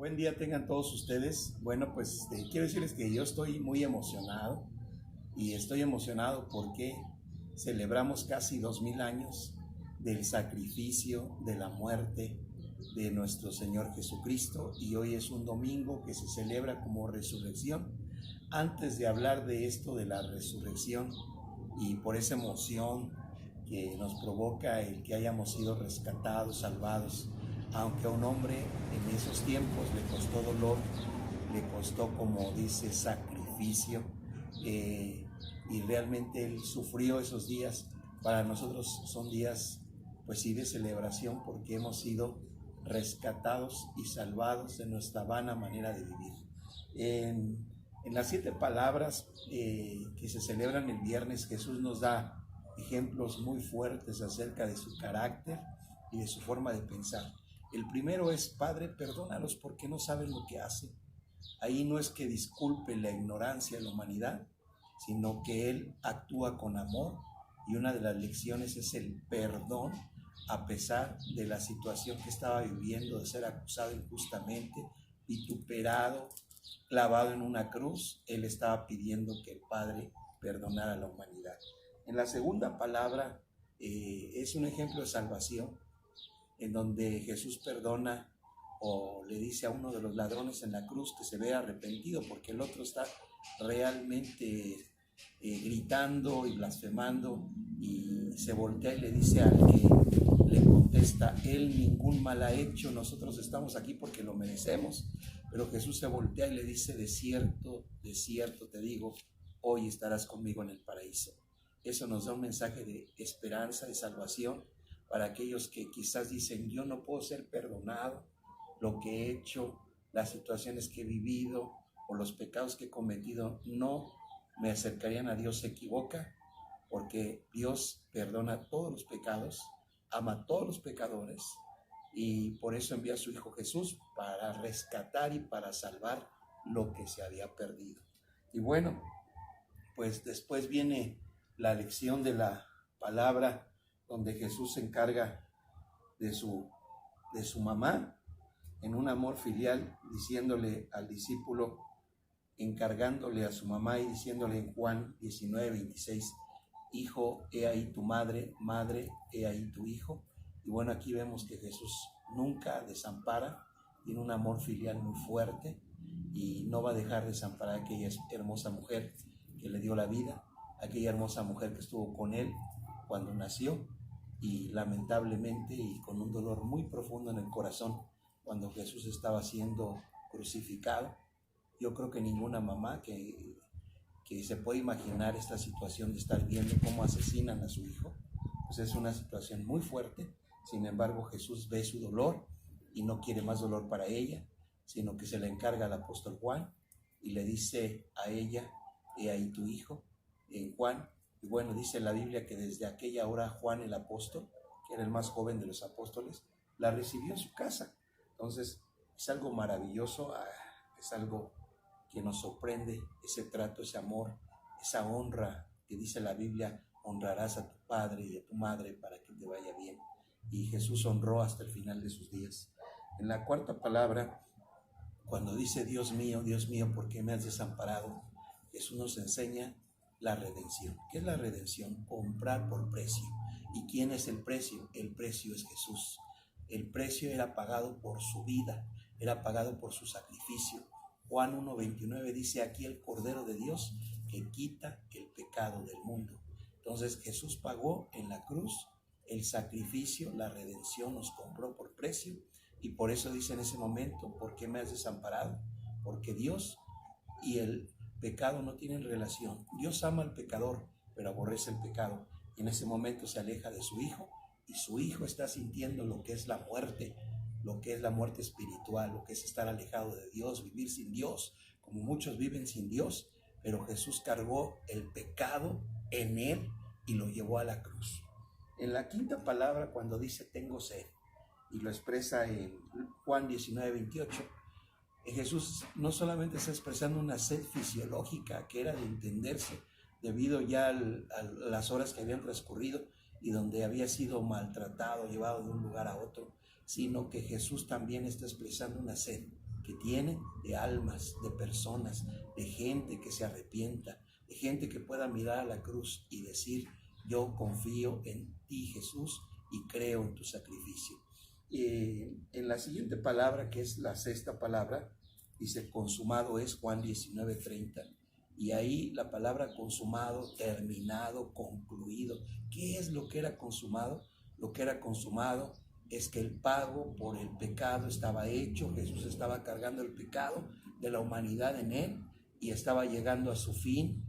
Buen día tengan todos ustedes. Bueno, pues quiero decirles que yo estoy muy emocionado y estoy emocionado porque celebramos casi 2000 años del sacrificio, de la muerte de nuestro Señor Jesucristo, y hoy es un domingo que se celebra como resurrección. Antes de hablar de esto de la resurrección y por esa emoción que nos provoca el que hayamos sido rescatados, salvados, aunque a un hombre en esos tiempos le costó dolor, le costó, como dice, sacrificio, y realmente él sufrió esos días. Para nosotros son días, pues sí, de celebración, porque hemos sido rescatados y salvados de nuestra vana manera de vivir. En las 7 palabras que se celebran el viernes, Jesús nos da ejemplos muy fuertes acerca de su carácter y de su forma de pensar. El primero es: Padre, perdónalos porque no saben lo que hacen. Ahí no es que disculpe la ignorancia de la humanidad, sino que Él actúa con amor, y una de las lecciones es el perdón a pesar de la situación que estaba viviendo, de ser acusado injustamente, vituperado, clavado en una cruz. Él estaba pidiendo que el Padre perdonara a la humanidad. En la segunda palabra es un ejemplo de salvación, en donde Jesús perdona o le dice a uno de los ladrones en la cruz que se vea arrepentido, porque el otro está realmente gritando y blasfemando, y se voltea y le dice al que le contesta: él ningún mal ha hecho, nosotros estamos aquí porque lo merecemos. Pero Jesús se voltea y le dice: de cierto te digo, hoy estarás conmigo en el paraíso. Eso nos da un mensaje de esperanza, de salvación, para aquellos que quizás dicen: yo no puedo ser perdonado, lo que he hecho, las situaciones que he vivido o los pecados que he cometido no me acercarían a Dios. Se equivoca, porque Dios perdona todos los pecados, ama a todos los pecadores, y por eso envía a su Hijo Jesús para rescatar y para salvar lo que se había perdido. Y bueno, pues después viene la lección de la palabra, donde Jesús se encarga de su mamá en un amor filial, diciéndole al discípulo, encargándole a su mamá y diciéndole en Juan 19:26: hijo, he ahí tu madre, madre, he ahí tu hijo. Y bueno, aquí vemos que Jesús nunca desampara, tiene un amor filial muy fuerte y no va a dejar desamparar a aquella hermosa mujer que le dio la vida, aquella hermosa mujer que estuvo con él cuando nació, y lamentablemente y con un dolor muy profundo en el corazón cuando Jesús estaba siendo crucificado. Yo creo que ninguna mamá que se puede imaginar esta situación de estar viendo cómo asesinan a su hijo, pues es una situación muy fuerte. Sin embargo, Jesús ve su dolor y no quiere más dolor para ella, sino que se le encarga al apóstol Juan y le dice a ella: he ahí tu hijo, en Juan. Y bueno, dice la Biblia que desde aquella hora Juan el apóstol, que era el más joven de los apóstoles, la recibió en su casa. Entonces es algo maravilloso, es algo que nos sorprende, ese trato, ese amor, esa honra que dice la Biblia: honrarás a tu padre y a tu madre para que te vaya bien. Y Jesús honró hasta el final de sus días. En la cuarta palabra, cuando dice: Dios mío, ¿por qué me has desamparado?, Jesús nos enseña la redención. ¿Qué es la redención? Comprar por precio. ¿Y quién es el precio? El precio es Jesús. El precio era pagado por su vida, era pagado por su sacrificio. Juan 1:29 dice: aquí el Cordero de Dios que quita el pecado del mundo. Entonces Jesús pagó en la cruz el sacrificio, la redención, nos compró por precio. Y por eso dice en ese momento: ¿por qué me has desamparado? Porque Dios y el pecado no tienen relación. Dios ama al pecador, pero aborrece el pecado. Y en ese momento se aleja de su Hijo, y su Hijo está sintiendo lo que es la muerte espiritual, lo que es estar alejado de Dios, vivir sin Dios, como muchos viven sin Dios. Pero Jesús cargó el pecado en él y lo llevó a la cruz. En la quinta palabra, cuando dice tengo sed, y lo expresa en Juan 19:28, Jesús no solamente está expresando una sed fisiológica que era de entenderse debido ya a las horas que habían transcurrido y donde había sido maltratado, llevado de un lugar a otro, sino que Jesús también está expresando una sed que tiene de almas, de personas, de gente que se arrepienta, de gente que pueda mirar a la cruz y decir: yo confío en ti, Jesús, y creo en tu sacrificio. En la siguiente palabra, que es la sexta palabra, dice: consumado es, Juan 19:30. Y ahí la palabra consumado, terminado, concluido. ¿Qué es lo que era consumado? Lo que era consumado es que el pago por el pecado estaba hecho. Jesús estaba cargando el pecado de la humanidad en él y estaba llegando a su fin,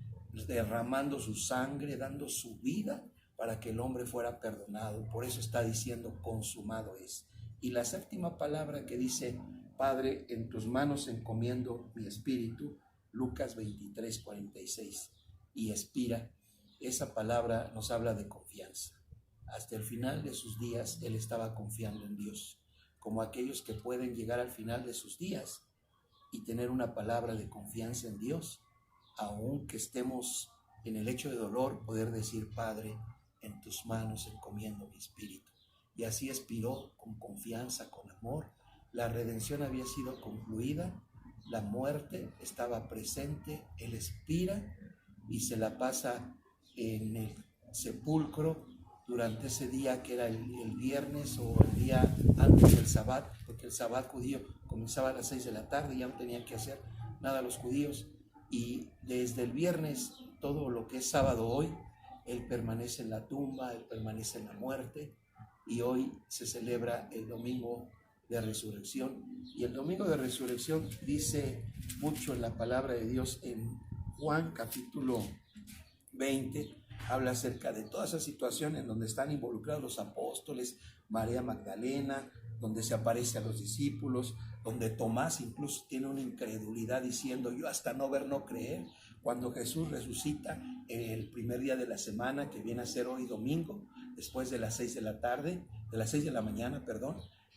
derramando su sangre, dando su vida para que el hombre fuera perdonado. Por eso está diciendo: consumado es. Y la séptima palabra que dice: Padre, en tus manos encomiendo mi espíritu, Lucas 23:46. Y expira. Esa palabra nos habla de confianza. Hasta el final de sus días él estaba confiando en Dios, como aquellos que pueden llegar al final de sus días y tener una palabra de confianza en Dios, aunque estemos en el hecho de dolor, poder decir: Padre, en tus manos encomiendo mi espíritu. Y así expiró con confianza, con amor. La redención había sido concluida, la muerte estaba presente, él expira y se la pasa en el sepulcro durante ese día que era el viernes o el día antes del Sabbat, porque el Sabbat judío comenzaba a las 6 de la tarde y ya no tenían que hacer nada los judíos. Y desde el viernes, todo lo que es sábado hoy, él permanece en la tumba, él permanece en la muerte, y hoy se celebra el domingo de resurrección. Y el domingo de resurrección dice mucho en la palabra de Dios. En Juan capítulo 20 habla acerca de todas esas situaciones donde están involucrados los apóstoles, María Magdalena, donde se aparece a los discípulos, donde Tomás incluso tiene una incredulidad diciendo: yo hasta no ver, no creer. Cuando Jesús resucita el primer día de la semana, que viene a ser hoy domingo, después de las 6 de la tarde, de las 6 de la mañana,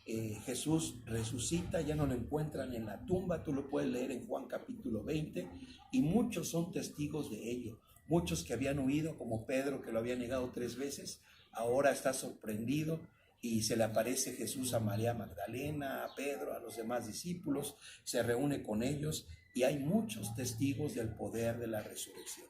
Jesús resucita, ya no lo encuentran en la tumba. Tú lo puedes leer en Juan capítulo 20, y muchos son testigos de ello. Muchos que habían huido, como Pedro, que lo había negado 3 veces, ahora está sorprendido y se le aparece Jesús a María Magdalena, a Pedro, a los demás discípulos, se reúne con ellos y hay muchos testigos del poder de la resurrección.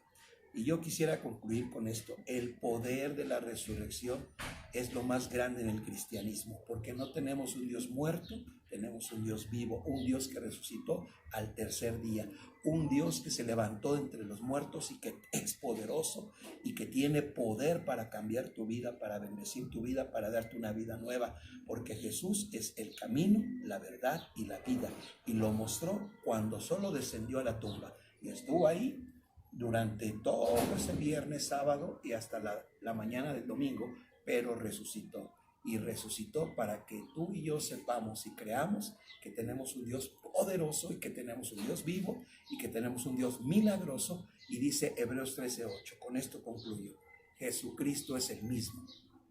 Y yo quisiera concluir con esto: el poder de la resurrección es lo más grande en el cristianismo, porque no tenemos un Dios muerto, tenemos un Dios vivo, un Dios que resucitó al tercer día, un Dios que se levantó entre los muertos y que es poderoso y que tiene poder para cambiar tu vida, para bendecir tu vida, para darte una vida nueva, porque Jesús es el camino, la verdad y la vida, y lo mostró cuando solo descendió a la tumba y estuvo ahí durante todo ese viernes, sábado y hasta la mañana del domingo, pero resucitó. Y resucitó para que tú y yo sepamos y creamos que tenemos un Dios poderoso y que tenemos un Dios vivo y que tenemos un Dios milagroso. Y dice Hebreos 13:8, con esto concluyo: Jesucristo es el mismo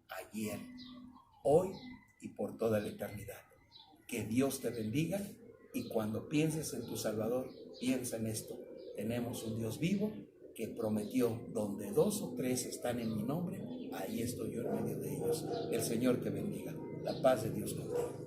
ayer, hoy y por toda la eternidad. Que Dios te bendiga, y cuando pienses en tu Salvador, piensa en esto: tenemos un Dios vivo que prometió: donde 2 o 3 están en mi nombre, ahí estoy yo en medio de ellos. El Señor te bendiga. La paz de Dios contigo.